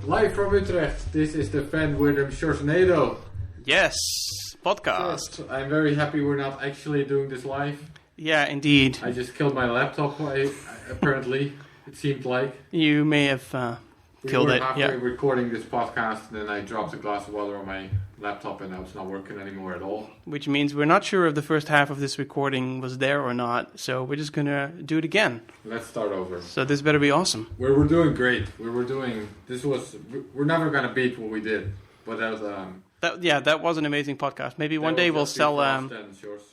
Live from Utrecht, this is the fan Wirdum Sjorsnado. Yes, podcast. Yes, I'm very happy we're not actually doing this live. Yeah, indeed. I just killed my laptop, apparently, it seemed like. You may have killed it. We were halfway recording this podcast, and then I dropped a glass of water on my laptop, and now it's not working anymore at all. Which means we're not sure if the first half of this recording was there or not, so we're just going to do it again. Let's start over. So this better be awesome. We're doing great. We're never going to beat what we did, but that was... that was an amazing podcast. Maybe one day we'll sell...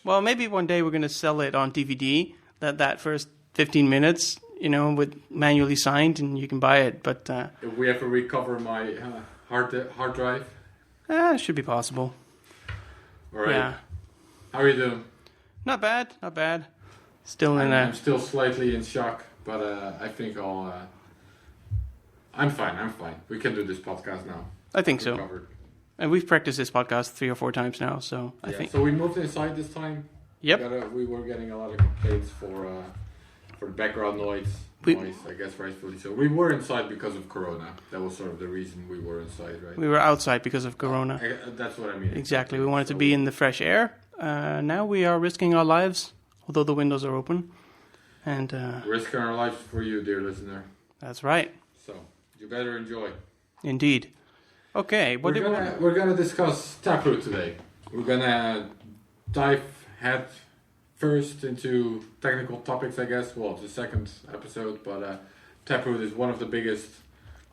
well, maybe one day we're going to sell it on DVD, that first 15 minutes, with manually signed, and you can buy it, but... if we have to recover my hard drive... it should be possible. All right. Yeah. How are you doing? Not bad. Still I'm still slightly in shock, but I think I'm fine. We can do this podcast now. I think so. Covered. And we've practiced this podcast 3 or 4 times now, so I think... So we moved inside this time. Yep. We were getting a lot of complaints for the background noise, I guess rightfully so. We were inside because of Corona. That was sort of the reason we were inside, right? We were outside because of Corona. That's what I mean. Exactly. We wanted to be in the fresh air. Now we are risking our lives, although the windows are open. And risking our lives for you, dear listener. That's right. So you better enjoy. Indeed. Okay. We're gonna discuss Taproot today. We're gonna dive head first into technical topics, I guess. Well, it's the second episode, but Taproot is one of the biggest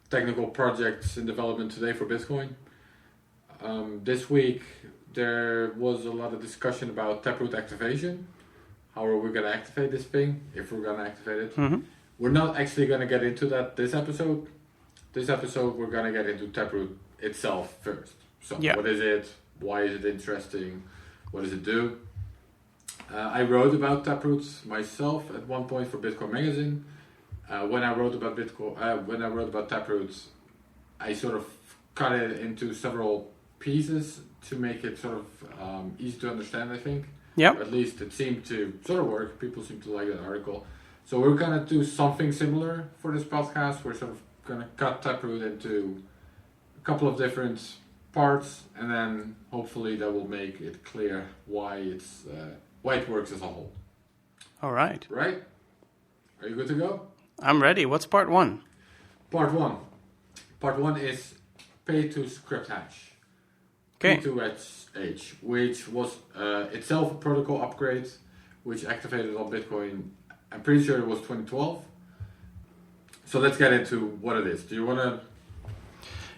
technical projects in development today for Bitcoin. This week there was a lot of discussion about Taproot activation. How are we going to activate this thing, if we're going to activate it? Mm-hmm. We're not actually going to get into that this episode. This episode we're going to get into Taproot itself first. So What is it? Why is it interesting? What does it do? I wrote about Taproot myself at one point for Bitcoin Magazine. When I wrote about Taproot, I sort of cut it into several pieces to make it sort of easy to understand, I think. Yep. Or at least it seemed to sort of work. People seem to like that article. So we're going to do something similar for this podcast. We're sort of going to cut Taproot into a couple of different parts, and then hopefully that will make it clear why it works as a whole. All right. Right? Are you good to go? I'm ready. What's part 1? Part 1. Part 1 is pay to script hash. Okay. P2H, which was itself a protocol upgrade, which activated on Bitcoin. I'm pretty sure it was 2012. So let's get into what it is. Do you want to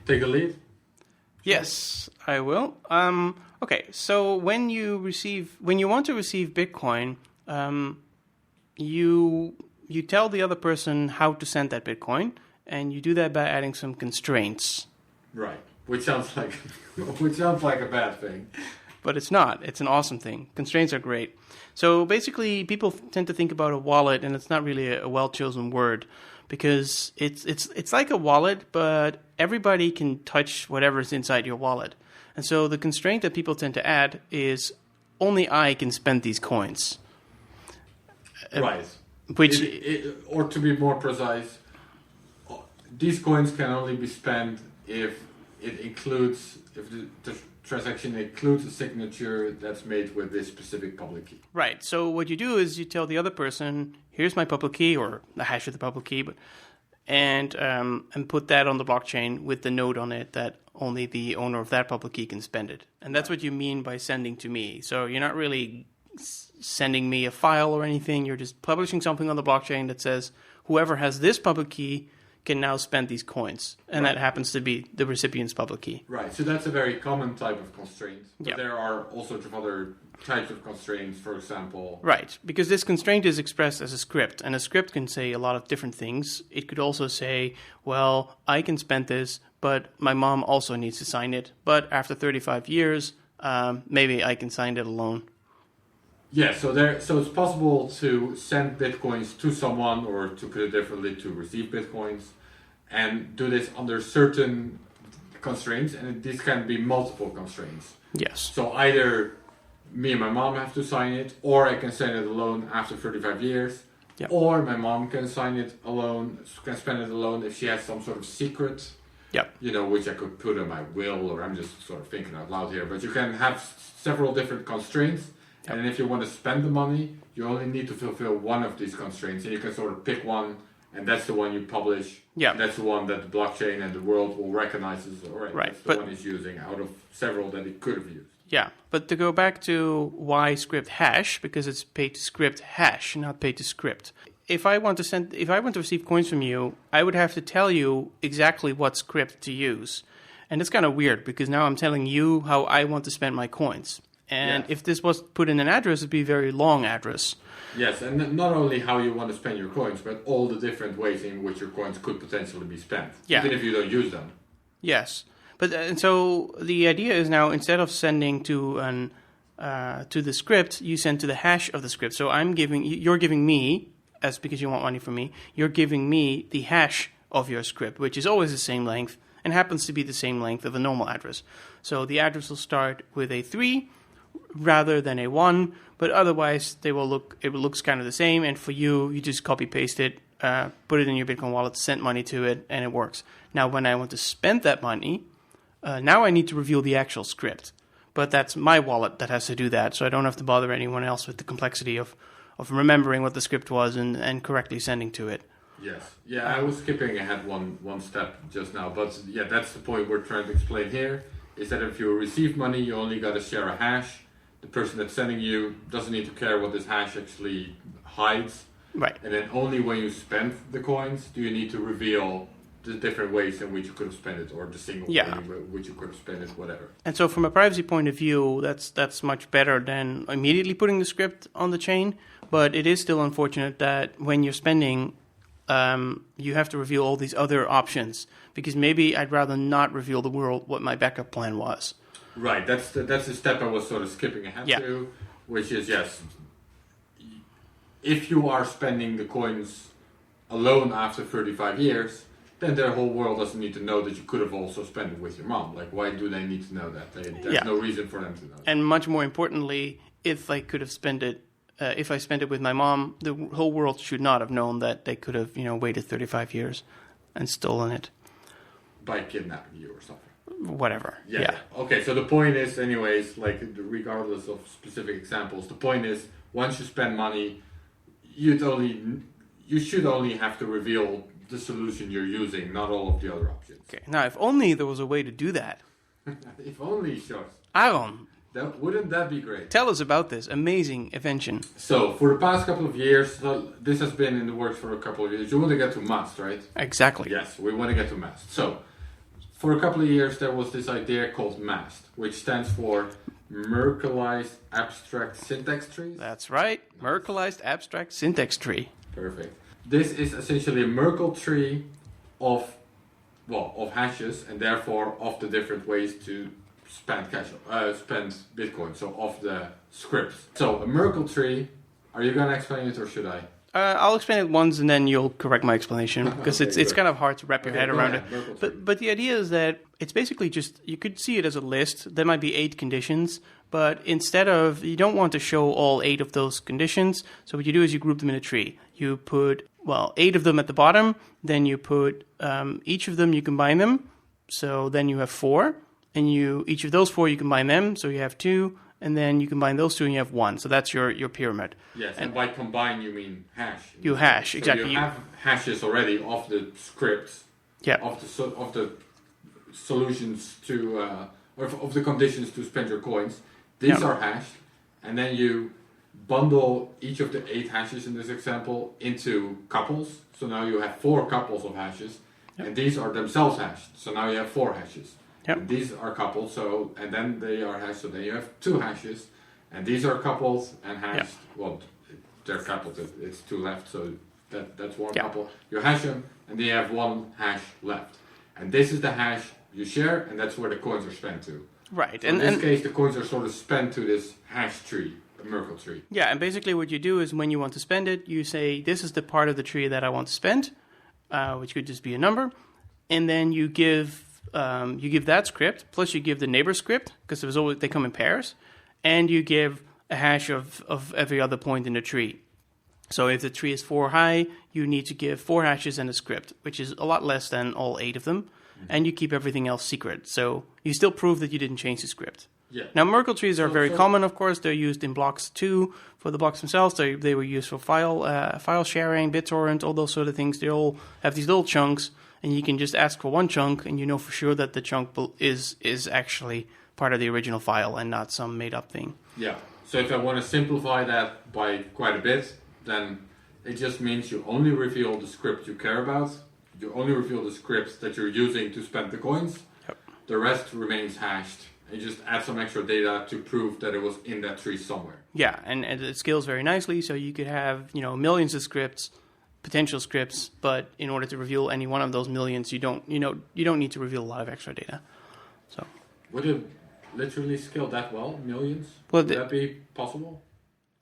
take a lead? Yes, I will. Okay, so when you want to receive Bitcoin, you tell the other person how to send that Bitcoin, and you do that by adding some constraints. Right, which sounds like a bad thing. But it's not. It's an awesome thing. Constraints are great. So basically, people tend to think about a wallet, and it's not really a well-chosen word, because it's like a wallet, but everybody can touch whatever's inside your wallet. And so the constraint that people tend to add is only I can spend these coins. Right. Which, or to be more precise, these coins can only be spent if the transaction includes a signature that's made with this specific public key. Right. So what you do is you tell the other person, here's my public key, or the hash of the public key, and put that on the blockchain with the note on it that only the owner of that public key can spend it. And that's what you mean by sending to me. So you're not really sending me a file or anything. You're just publishing something on the blockchain that says whoever has this public key can now spend these coins. And that happens to be the recipient's public key. Right. So that's a very common type of constraint. But Yep. there are all sorts of other types of constraints, for example. Right. Because this constraint is expressed as a script. And a script can say a lot of different things. It could also say, well, I can spend this, but my mom also needs to sign it. But after 35 years, maybe I can sign it alone. Yeah, so it's possible to send Bitcoins to someone, or to put it differently, to receive Bitcoins, and do this under certain constraints, and these can be multiple constraints. Yes. So either me and my mom have to sign it, or I can send it alone after 35 years, Yep. or my mom can sign it alone, can spend it alone if she has some sort of secret Yep. Which I could put on my will, or I'm just sort of thinking out loud here. But you can have several different constraints, and if you want to spend the money, you only need to fulfill one of these constraints, and you can sort of pick one, and that's the one you publish. Yeah. That's the one that the blockchain and the world will recognize as, all right, that's the one he's using out of several that he could have used. Yeah, but to go back to why script hash, because it's paid to script hash, not paid to script. If I want to receive coins from you, I would have to tell you exactly what script to use. And it's kind of weird because now I'm telling you how I want to spend my coins. And if this was put in an address, it'd be a very long address. Yes, and not only how you want to spend your coins, but all the different ways in which your coins could potentially be spent, even if you don't use them. Yes. But and so the idea is now, instead of sending to the script, you send to the hash of the script. So you're giving me, as because you want money from me, you're giving me the hash of your script, which is always the same length and happens to be the same length of a normal address. So the address will start with a 3 rather than a 1, but otherwise it looks kind of the same. And for you just copy paste it, put it in your Bitcoin wallet, send money to it, and it works. Now, when I want to spend that money, now I need to reveal the actual script. But that's my wallet that has to do that, so I don't have to bother anyone else with the complexity of remembering what the script was and correctly sending to it. Yes. Yeah, I was skipping ahead one step just now, but yeah, that's the point we're trying to explain here, is that if you receive money, you only got to share a hash. The person that's sending you doesn't need to care what this hash actually hides. Right. And then only when you spend the coins do you need to reveal the different ways in which you could have spent it, or the single way in which you could have spent it, whatever. And so from a privacy point of view, that's much better than immediately putting the script on the chain, but it is still unfortunate that when you're spending, you have to reveal all these other options, because maybe I'd rather not reveal the world what my backup plan was. Right, that's the step I was sort of skipping ahead to, which is, yes, if you are spending the coins alone after 35 years, then their whole world doesn't need to know that you could have also spent it with your mom. Like, why do they need to know that? There's no reason for them to know. And much more importantly, if I could have spent it, if I spent it with my mom, the whole world should not have known that they could have, waited 35 years and stolen it. By kidnapping you or something. Whatever. Yeah. Okay, so the point is, anyways, like, regardless of specific examples, the point is, once you spend money, you should only have to reveal the solution you're using, not all of the other options. Okay. Now, if only there was a way to do that. If only, Sjors. Aaron. Wouldn't that be great? Tell us about this amazing invention. So, for the past couple of years, this has been in the works for a couple of years. You want to get to Mast, right? Exactly. Yes, we want to get to Mast. So, for a couple of years, there was this idea called MAST, which stands for Merkleized Abstract Syntax Trees. That's right. Merkleized Abstract Syntax Tree. Perfect. This is essentially a Merkle tree of hashes, and therefore of the different ways to spend Bitcoin, so of the scripts. So a Merkle tree, are you going to explain it or should I? I'll explain it once and then you'll correct my explanation, because it's kind of hard to wrap your head around it. But the idea is that it's basically just, you could see it as a list. There might be 8 conditions, but instead of, you don't want to show all 8 of those conditions, so what you do is you group them in a tree. You put, 8 of them at the bottom, then you put each of them, you combine them, so then you have 4, and each of those 4 you combine them, so you have 2, and then you combine those 2 and you have 1. So that's your pyramid. Yes, and by combine you mean hash. You hash, so exactly. You have hashes already of the scripts, of the solutions to, of the conditions to spend your coins. These are hashed, and then you bundle each of the 8 hashes in this example into couples. So now you have 4 couples of hashes, and these are themselves hashed. So now you have 4 hashes. Yep. And these are coupled, and then they are hashed, so then you have 2 hashes, and these are coupled and hashed. Yep. Well, they're coupled, it's 2 left, so that's 1 couple. You hash them, and then you have 1 hash left. And this is the hash you share, and that's where the coins are spent to. Right. So in this case, the coins are sort of spent to this hash tree, a Merkle tree. Yeah, and basically what you do is when you want to spend it, you say, this is the part of the tree that I want to spend, which could just be a number, and then you give that script, plus you give the neighbor script, because they come in pairs, and you give a hash of every other point in the tree. So if the tree is 4 high, you need to give 4 hashes and a script, which is a lot less than all 8 of them. and you keep everything else secret. So you still prove that you didn't change the script. Yeah. Now, Merkle trees are very common, of course. They're used in blocks too, for the blocks themselves. They were used for file sharing, BitTorrent, all those sort of things. They all have these little chunks, and you can just ask for one chunk, and you know for sure that the chunk is actually part of the original file and not some made-up thing. Yeah. So if I want to simplify that by quite a bit, then it just means you only reveal the script you care about. You only reveal the scripts that you're using to spend the coins. Yep. The rest remains hashed. You just add some extra data to prove that it was in that tree somewhere. Yeah, and it scales very nicely, so you could have millions of scripts, potential scripts, but in order to reveal any one of those millions, you don't need to reveal a lot of extra data. So would it literally scale that well, millions? Well, would that be possible?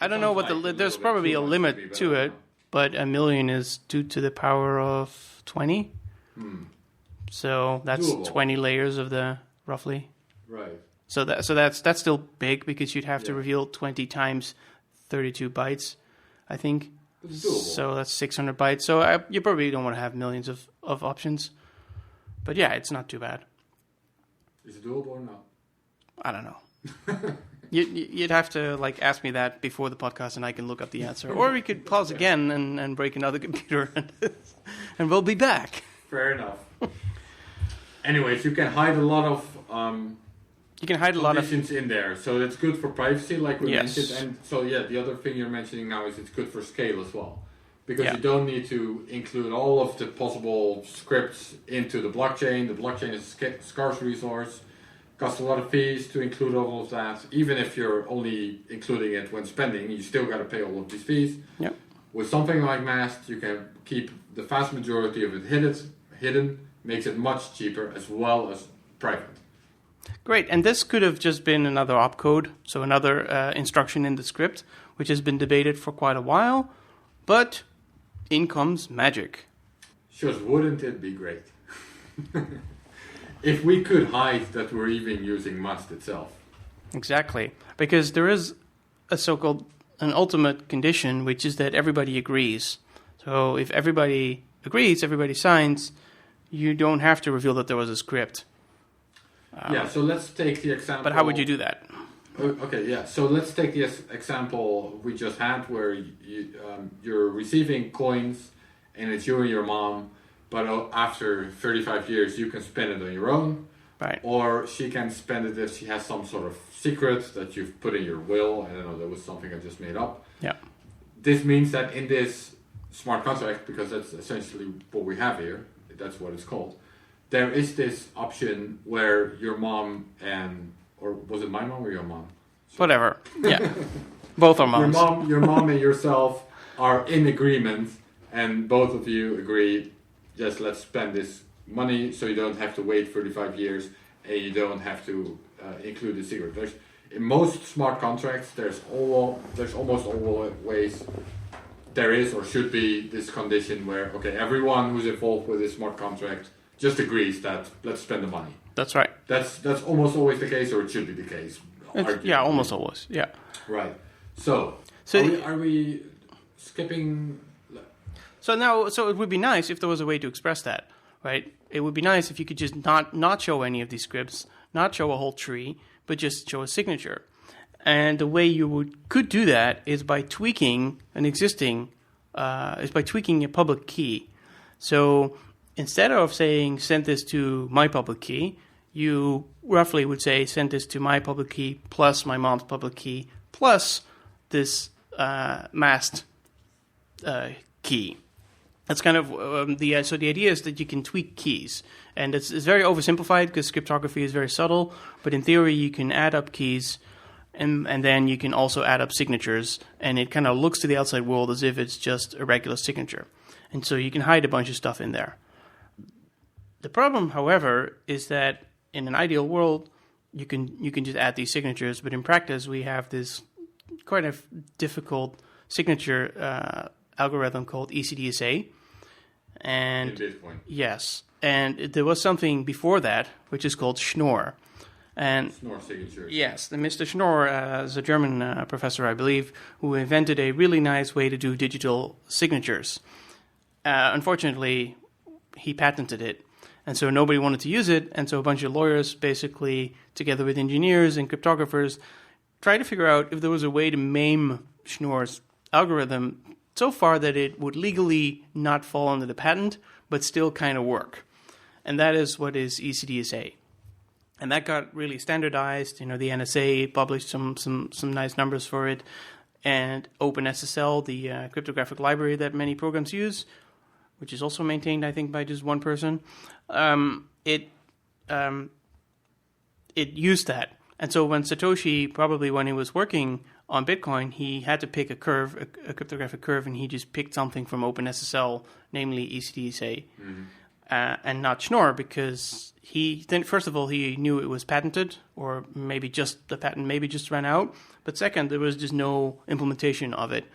I don't know what there's probably a limit to it, but a million is 2 to the power of 20. So that's doable. 20 layers of the roughly. Right. So that's still big because you'd have to reveal 20 times 32 bytes, I think. It's doable. So that's 600 bytes. So you probably don't want to have millions of options. But yeah, it's not too bad. Is it doable or not? I don't know. You'd have to ask me that before the podcast, and I can look up the answer. Or we could pause again and break another computer, and we'll be back. Fair enough. Anyways, you can hide a lot of conditions in there, so that's good for privacy, like we mentioned. And so the other thing you're mentioning now is it's good for scale as well, because you don't need to include all of the possible scripts into the blockchain. The blockchain is a scarce resource. Costs a lot of fees to include all of that. Even if you're only including it when spending, you still got to pay all of these fees. Yep. With something like Mast, you can keep the vast majority of it hidden, makes it much cheaper as well as private. Great, and this could have just been another opcode, so another instruction in the script, which has been debated for quite a while, but in comes magic. Sjors, wouldn't it be great? If we could hide that we're even using Mast itself. Exactly, because there is a so-called an ultimate condition, which is that everybody agrees. So if everybody agrees, everybody signs, you don't have to reveal that there was a script. So let's take the example. But how would you do that? Okay, so let's take the example we just had where you're receiving coins and it's you and your mom, but after 35 years you can spend it on your own. Right. Or she can spend it if she has some sort of secret that you've put in your will. I don't know, that was something I just made up. Yeah. This means that in this smart contract, because that's essentially what we have here, that's what it's called, there is this option where your mom or was it my mom or your mom? Whatever. Yeah. Both are moms. Your mom and yourself are in agreement, and both of you agree, yes, let's spend this money so you don't have to wait 35 years and you don't have to include the secret. In most smart contracts, there's almost always there is or should be this condition where everyone who's involved with this smart contract just agrees that let's spend the money. That's right. That's almost always the case, or it should be the case. Almost always. Yeah. Right. So are we skipping? So it would be nice if there was a way to express that, right? It would be nice if you could just not show any of these scripts, not show a whole tree, but just show a signature. And the way you could do that is by tweaking a public key. So instead of saying send this to my public key, you roughly would say send this to my public key plus my mom's public key plus this Mast key. That's kind of so the idea is that you can tweak keys, and it's very oversimplified because cryptography is very subtle. But in theory, you can add up keys, and then you can also add up signatures, and it kind of looks to the outside world as if it's just a regular signature, and so you can hide a bunch of stuff in there. The problem, however, is that in an ideal world, you can just add these signatures, but in practice, we have this quite a difficult signature algorithm called ECDSA. And in Bitcoin. Yes, and there was something before that which is called Schnorr. And Schnorr signatures. Yes, the Mr. Schnorr is a German professor, I believe, who invented a really nice way to do digital signatures. Unfortunately, he patented it, And so nobody wanted to use it, and so a bunch of lawyers basically, together with engineers and cryptographers, tried to figure out if there was a way to maim Schnorr's algorithm so far that it would legally not fall under the patent, but still kind of work. And that is what is ECDSA. And that got really standardized. The NSA published some nice numbers for it. And OpenSSL, the cryptographic library that many programs use, which is also maintained, I think, by just one person, it used that. And so when Satoshi, probably when he was working on Bitcoin, he had to pick a curve, a cryptographic curve, and he just picked something from OpenSSL, namely ECDSA, and not Schnorr, because first of all, he knew it was patented, or maybe just the patent maybe just ran out. But second, there was just no implementation of it.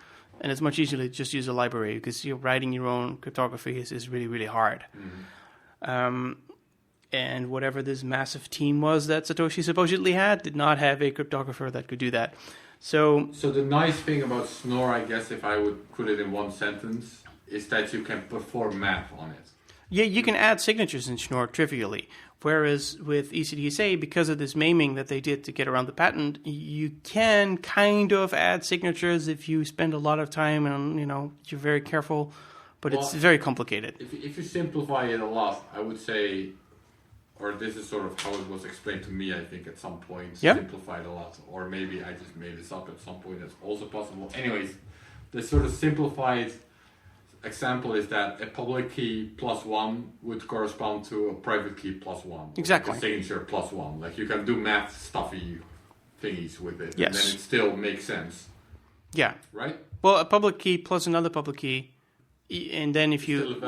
And it's much easier to just use a library, because writing your own cryptography is really, really hard. And whatever this massive team was that Satoshi supposedly had did not have a cryptographer that could do that. So the nice thing about Schnorr, I guess, if I would put it in one sentence, is that you can perform math on it. Yeah, you can add signatures in Schnorr trivially. Whereas with ECDSA, because of this maiming that they did to get around the patent, you can kind of add signatures if you spend a lot of time and, you're very careful. But it's very complicated. If you simplify it a lot, I would say, or this is sort of how it was explained to me, I think, at some point, simplified a lot. Or maybe I just made this up at some point, that's also possible. Anyways, the sort of simplified example is that a public key plus 1 would correspond to a private key plus 1. Exactly. A signature plus 1. Like, you can do math stuffy thingies with it. Yes. And then it still makes sense. Yeah. Right? Well, a public key plus another public key. And then if you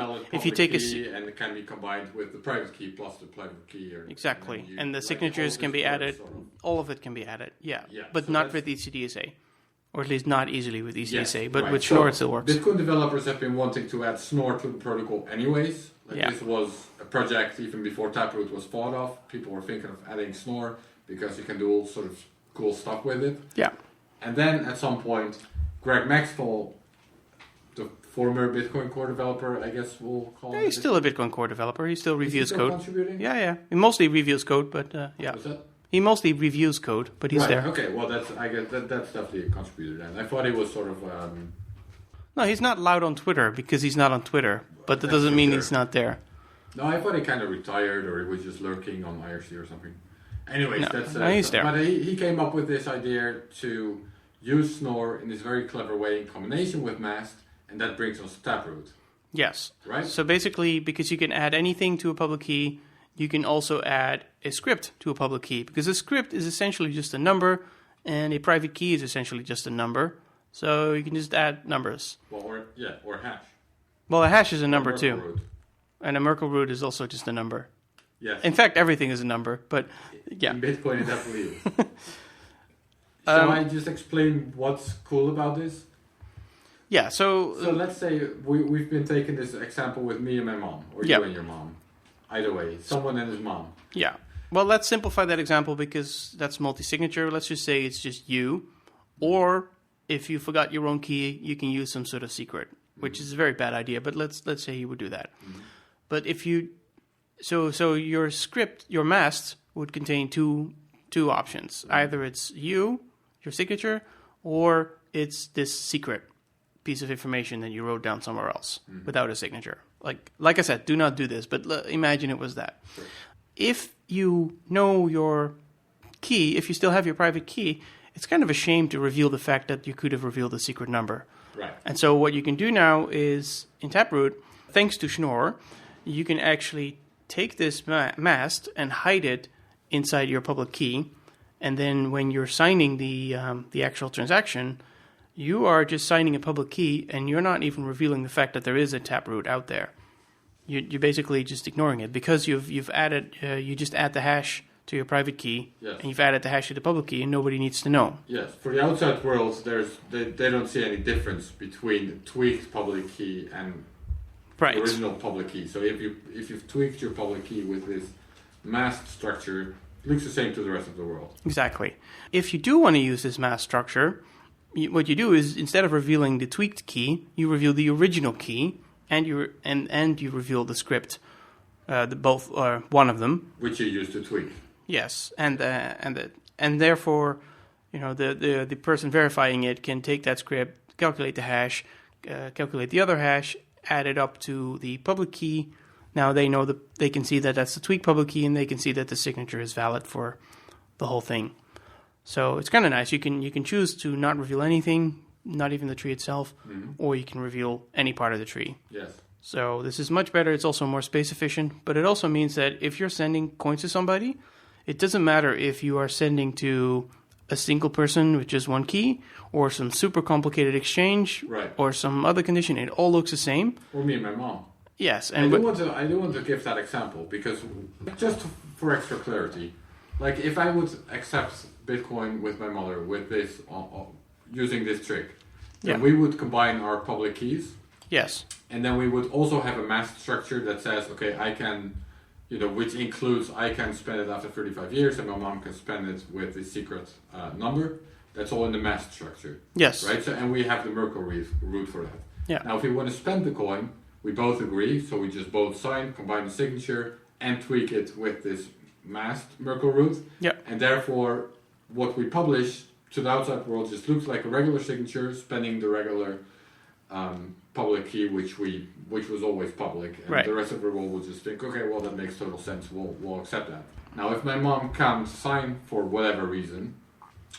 take key, and it can be combined with the private key plus the private key, exactly, and the signatures can be added. All of it can be added, but so not with ECDSA, or at least not easily with ECDSA. Yes, but with Schnorr it still works. Bitcoin developers have been wanting to add Schnorr to the protocol anyways. This was a project even before Taproot was thought of. People were thinking of adding Schnorr because you can do all sort of cool stuff with it. Yeah, and then at some point, Greg Maxwell, the former Bitcoin core developer, I guess we'll call him. He's still a Bitcoin core developer. He still reviews code. Contributing? Yeah. He mostly reviews code, but yeah. What's that? He mostly reviews code, but he's there. Okay, well, that's definitely a contributor then. I thought he was sort of... No, he's not loud on Twitter because he's not on Twitter, but that doesn't mean he's not there. No, I thought he kind of retired or he was just lurking on IRC or something. Anyways, he's there. But he came up with this idea to use Schnorr in this very clever way in combination with Mast, and that brings us to Taproot. Yes. Right? So basically, because you can add anything to a public key, you can also add a script to a public key. Because a script is essentially just a number, and a private key is essentially just a number. So you can just add numbers. Well, or hash. Well, a hash is a number too. Root. And a Merkle root is also just a number. Yes. In fact, everything is a number, but yeah. In Bitcoin, it definitely is. Shall I just explain what's cool about this? Yeah, so let's say we've been taking this example with me and my mom, or you and your mom. Either way, someone and his mom. Yeah. Well, let's simplify that example because that's multi-signature. Let's just say it's just you. Or if you forgot your own key, you can use some sort of secret, which is a very bad idea, but let's say you would do that. Mm-hmm. But if you... So your script, your mast, would contain two options. Either it's you, your signature, or it's this secret piece of information that you wrote down somewhere else without a signature. Like I said, do not do this, but imagine it was that. Sure. If you know your key, if you still have your private key, it's kind of a shame to reveal the fact that you could have revealed a secret number. Right. And so what you can do now is, in Taproot, thanks to Schnorr, you can actually take this mast and hide it inside your public key, and then when you're signing the actual transaction, you are just signing a public key, and you're not even revealing the fact that there is a Taproot out there. You're basically just ignoring it because you've added you just add the hash to your private key, and you've added the hash to the public key, and nobody needs to know. Yes, for the outside world, they don't see any difference between the tweaked public key and the original public key. So if you've tweaked your public key with this masked structure, it looks the same to the rest of the world. Exactly. If you do want to use this masked structure, what you do is instead of revealing the tweaked key, you reveal the original key, and you reveal the script both one of them, which you use to tweak. Yes, and therefore, the person verifying it can take that script, calculate the hash, calculate the other hash, add it up to the public key. Now they know that they can see that that's the tweak public key, and they can see that the signature is valid for the whole thing. So it's kind of nice. You can choose to not reveal anything, not even the tree itself, or you can reveal any part of the tree. Yes. So this is much better. It's also more space efficient, but it also means that if you're sending coins to somebody, it doesn't matter if you are sending to a single person with just one key, or some super complicated exchange, right, or some other condition. It all looks the same. Or me and my mom. Yes, and I do want to give that example because just for extra clarity, like if I would accept Bitcoin with my mother with this using this trick, then we would combine our public keys. Yes, and then we would also have a masked structure that says, okay, I can, which includes I can spend it after 35 years, and my mom can spend it with the secret number. That's all in the masked structure. Yes, right. So and we have the Merkle root for that. Yeah. Now, if we want to spend the coin, we both agree, so we just both sign, combine the signature, and tweak it with this masked Merkle root. Yeah. And therefore, what we publish to the outside world just looks like a regular signature, spending the regular public key, which was always public. And right. The rest of the world will just think, okay, well, that makes total sense, we'll accept that. Now, if my mom can't sign for whatever reason,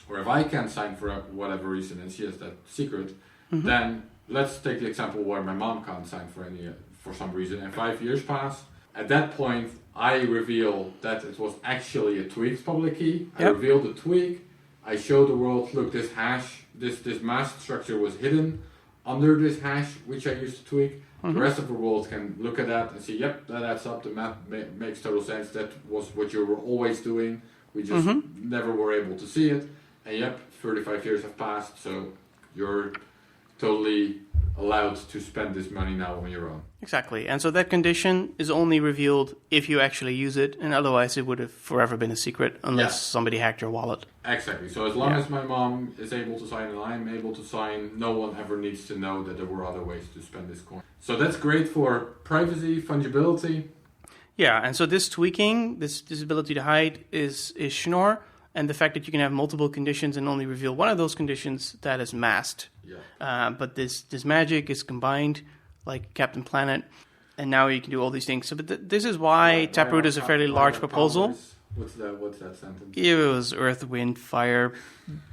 or if I can't sign for whatever reason, and she has that secret, then let's take the example where my mom can't sign for some reason, and 5 years pass. At that point, I reveal that it was actually a tweaked public key. I reveal the tweak. I show the world, look, this hash, this masked structure was hidden under this hash, which I used to tweak. The rest of the world can look at that and see, yep, that adds up. The math makes total sense. That was what you were always doing. We just never were able to see it. And yep, 35 years have passed, so you're totally allowed to spend this money now on your own. Exactly. And so that condition is only revealed if you actually use it, and otherwise it would have forever been a secret unless somebody hacked your wallet. Exactly. So as long as my mom is able to sign and I'm able to sign, no one ever needs to know that there were other ways to spend this coin. So that's great for privacy, fungibility. Yeah, and so this tweaking, this ability to hide is Schnorr, and the fact that you can have multiple conditions and only reveal one of those conditions, that is masked. Yeah. But this magic is combined, like Captain Planet, and now you can do all these things. So, but this is why Taproot is a fairly large proposal. What's that sentence? It was Earth, Wind, Fire,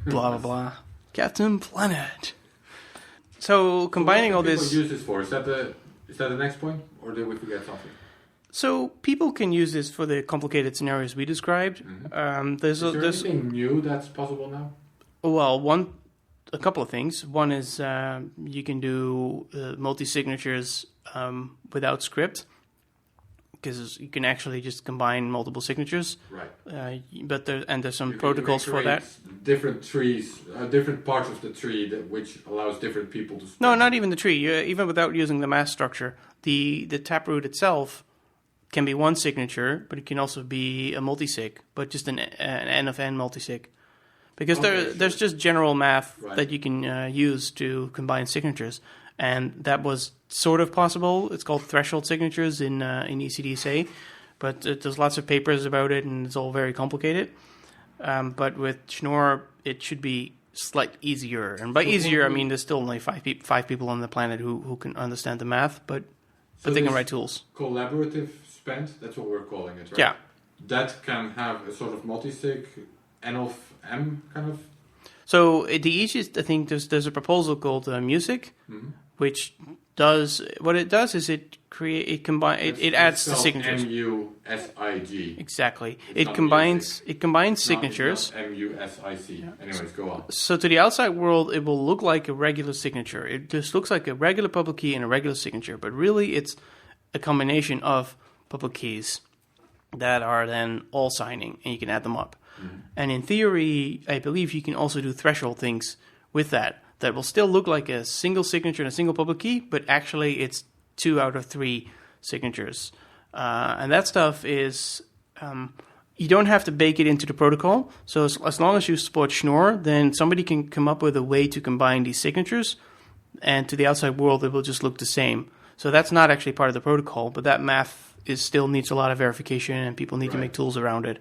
blah blah blah. Captain Planet. So combining all this. What do people use this for? Is that the next point, or did we forget something? So people can use this for the complicated scenarios we described. Is there anything new that's possible now? Well, a couple of things. One is you can do multi-signatures without script, because you can actually just combine multiple signatures. Right. But there's some protocols for that. Different trees, different parts of the tree which allows different people to. No, not even the tree. Even without using the mass structure, the Taproot itself can be one signature, but it can also be a multisig, but just an n of n multisig. Because there's just general math that you can use to combine signatures. And that was sort of possible. It's called threshold signatures in ECDSA. But there's lots of papers about it, and it's all very complicated. But with Schnorr, it should be slightly easier. And by easier, I mean there's still only five people on the planet who can understand the math, but they can write tools. Collaborative spend, that's what we're calling it, right? Yeah. That can have a sort of multisig, n of m kind of. So the easiest, I think, there's a proposal called Music, which does what it does is it adds the signatures. MUSIG. Exactly. It combines signatures. Not MUSIC. Yeah. Anyways, go on. So to the outside world, it will look like a regular signature. It just looks like a regular public key and a regular signature, but really it's a combination of public keys that are then all signing, and you can add them up. And in theory, I believe you can also do threshold things with that will still look like a single signature and a single public key, but actually it's 2 out of 3 signatures. And that stuff is, you don't have to bake it into the protocol. So as long as you support Schnorr, then somebody can come up with a way to combine these signatures, and to the outside world, it will just look the same. So that's not actually part of the protocol, but that math still needs a lot of verification, and people need to make tools around it.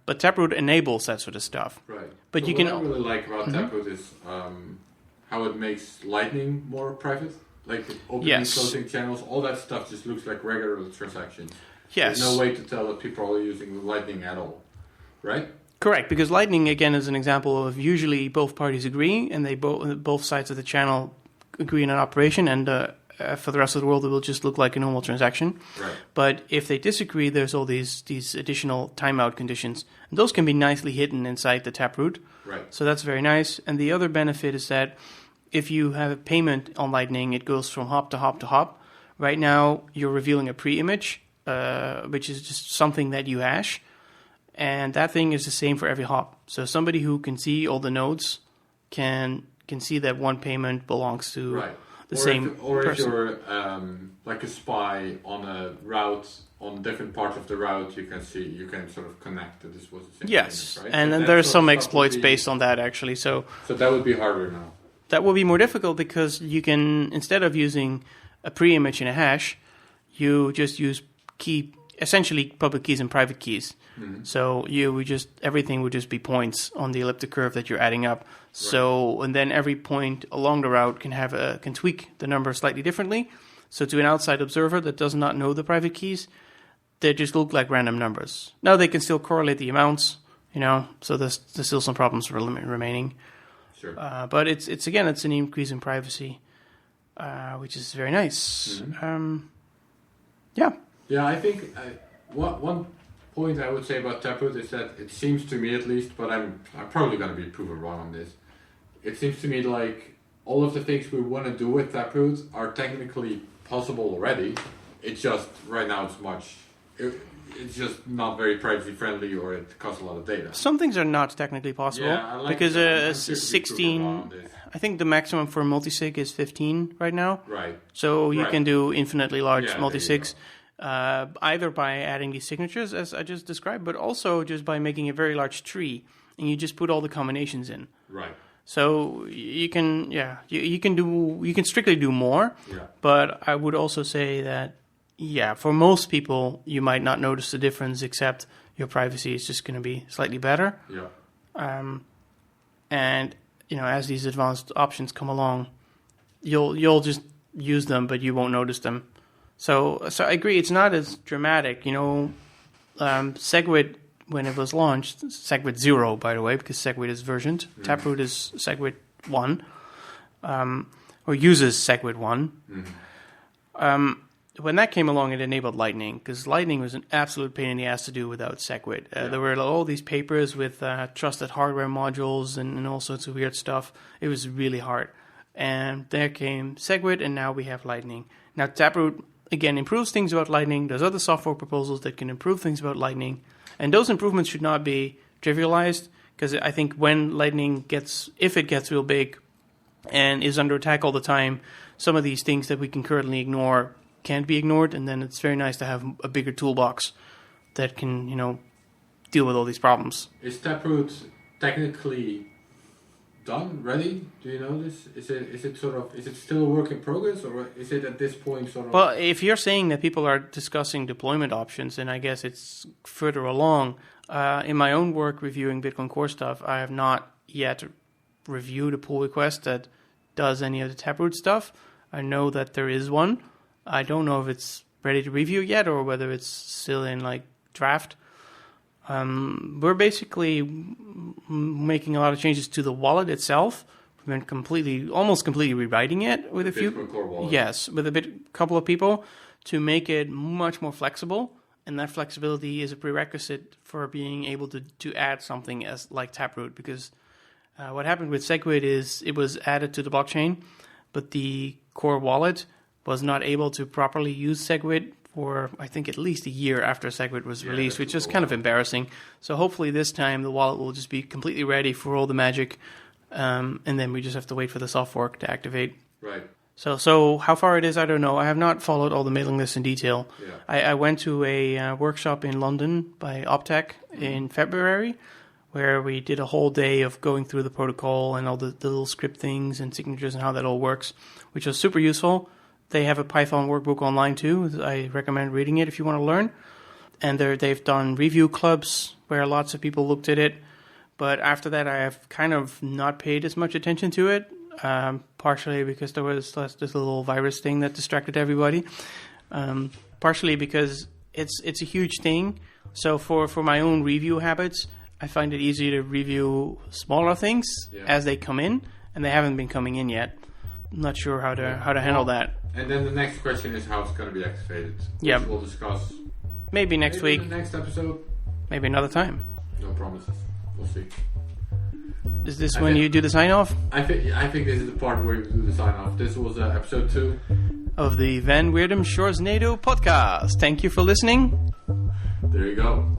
But Taproot enables that sort of stuff. Right. But so you what can. I really like about Taproot is how it makes Lightning more private. Like opening and closing channels, all that stuff just looks like regular transactions. Yes. There's no way to tell that people are using Lightning at all, right? Correct, because Lightning, again, is an example of usually both parties agree, and they both sides of the channel agree on an operation, and for the rest of the world, it will just look like a normal transaction. Right. But if they disagree, there's all these additional timeout conditions. And those can be nicely hidden inside the Taproot. Right. So that's very nice. And the other benefit is that if you have a payment on Lightning, it goes from hop to hop to hop. Right now, you're revealing a pre-image, which is just something that you hash. And that thing is the same for every hop. So somebody who can see all the nodes can see that one payment belongs to the same person. If you're like a spy on a route, on different parts of the route, you can sort of connect that this was the same Yes, payment, right? and then there's some exploits based on that, actually. So that would be harder now. That will be more difficult because you can, instead of using a pre-image in a hash, you just use essentially public keys and private keys. Mm-hmm. So everything would just be points on the elliptic curve that you're adding up. Right. So, and then every point along the route can tweak the number slightly differently. So to an outside observer that does not know the private keys, they just look like random numbers. Now they can still correlate the amounts, so there's still some problems remaining. Sure. But it's an increase in privacy, which is very nice. Mm-hmm. Yeah. Yeah, I think one point I would say about Taproot is that it seems to me, at least, but I'm probably going to be proven wrong on this. It seems to me like all of the things we want to do with Taproot are technically possible already. It's just right now it's just not very privacy friendly, or it costs a lot of data. Some things are not technically possible because 16. I think the maximum for multisig is 15 right now. Right. So you can do infinitely large multisigs, either by adding these signatures as I just described, but also just by making a very large tree and you just put all the combinations in. Right. So you can strictly do more. Yeah. But I would also say that. Yeah, for most people, you might not notice the difference, except your privacy is just going to be slightly better. Yeah. And as these advanced options come along, you'll just use them, but you won't notice them. So I agree, it's not as dramatic. Segwit, when it was launched, Segwit 0, by the way, because Segwit is versioned. Mm-hmm. Taproot is Segwit 1, or uses Segwit 1. Mm-hmm. When that came along, it enabled Lightning, because Lightning was an absolute pain in the ass to do without Segwit. There were all these papers with trusted hardware modules and all sorts of weird stuff. It was really hard. And there came Segwit, and now we have Lightning. Now, Taproot, again, improves things about Lightning. There's other software proposals that can improve things about Lightning. And those improvements should not be trivialized, because I think when Lightning if it gets real big and is under attack all the time, some of these things that we can currently ignore can't be ignored, and then it's very nice to have a bigger toolbox that can, deal with all these problems. Is Taproot technically done, ready? Do you know this? Is it still a work in progress, or is it at this point sort of? Well, if you're saying that people are discussing deployment options, then I guess it's further along. In my own work reviewing Bitcoin Core stuff, I have not yet reviewed a pull request that does any of the Taproot stuff. I know that there is one. I don't know if it's ready to review yet or whether it's still in draft. We're basically making a lot of changes to the wallet itself. We've been almost completely rewriting it with a few, with a couple of people to make it much more flexible. And that flexibility is a prerequisite for being able to add something like Taproot, because what happened with Segwit is it was added to the blockchain, but the core wallet was not able to properly use Segwit for, I think, at least a year after Segwit was released, which is kind of embarrassing. So hopefully this time the wallet will just be completely ready for all the magic, and then we just have to wait for the soft fork to activate. Right. So how far it is, I don't know. I have not followed all the mailing lists in detail. Yeah. I went to a workshop in London by Optech in February, where we did a whole day of going through the protocol and all the little script things and signatures and how that all works, which was super useful. They have a Python workbook online too. I recommend reading it if you want to learn. And they've done review clubs where lots of people looked at it. But after that, I have kind of not paid as much attention to it, partially because there was this little virus thing that distracted everybody, partially because it's a huge thing. So for my own review habits, I find it easier to review smaller things as they come in, and they haven't been coming in yet. I'm not sure how to handle that. And then the next question is how it's going to be activated. Yeah, we'll discuss. Maybe next week. In the next episode. Maybe another time. No promises. We'll see. Is this when you do the sign off? I think this is the part where you do the sign off. This was episode 2 of the Wirdum Sjorsnado podcast. Thank you for listening. There you go.